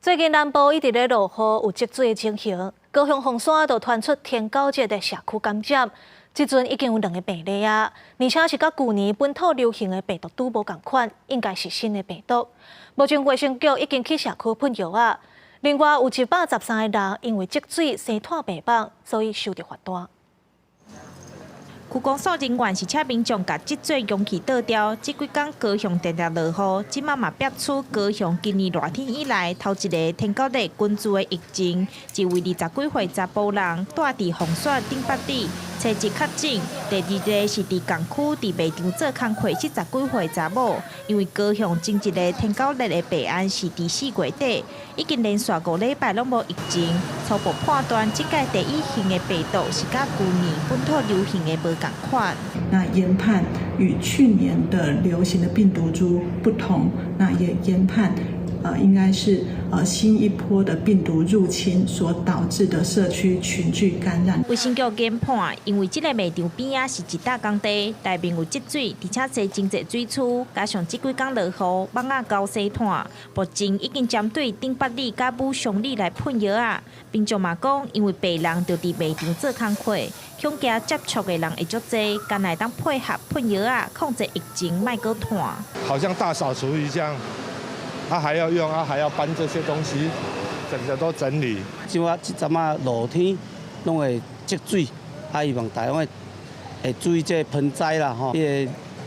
最近南部一直咧落雨，有积水的情形。高雄凤山就传出天狗节的社区感染，即阵已经有2个病例啊，而且是甲旧年本土流行的病毒拄无共款，应该是新的病毒。目前卫生局已经去社区喷药啊。另外有113个人因为积水生炭病亡，所以受到罚单。区公所人员是请民众把积水容器倒掉。这几天高雄常常落雨，即马嘛憋出高雄今年热天以来头一个天狗日群聚的疫情，一位20几岁查甫人住伫凤山顶北里，初一确诊，第二个是伫共区伫卖场做工课70几岁查某。因为高雄前一个天狗日的备案是伫4月底，已经连续5礼拜拢无疫情，初步判断这届第一型的病毒是甲去年本土流行的无。那研判与去年的流行的病毒株不同，那也研判应该是新一波的病毒入侵所导致的社区群聚感染。卫生局研判，因为这个卖场边啊是一大工地，内面有积水，而且侪真侪水处，加上这几天落雨，蚊仔高生炭，目前已经针对顶北里甲武昌里来喷药啊。民众嘛讲，因为病人就伫卖场做工课，恐惊接触的人会足多，干来当配合喷药啊，控制疫情卖过炭。好像大扫除一样。他还要用，他还要搬这些东西，整个都整理。即阵啊，露天拢会积水，希望大家会注意这盆栽啦，吼，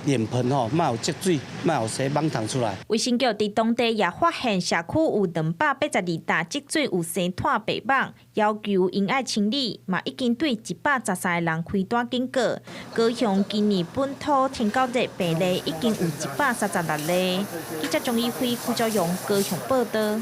脸盆吼，莫有积水，莫有洗蚊虫出来。卫生局伫当地也发现社区有282担积水有生炭白网，要求因爱清理，嘛已经对113个人开单警告。高雄今年本土天狗日病例已经有136例。记者钟义辉、邱兆勇高雄报道。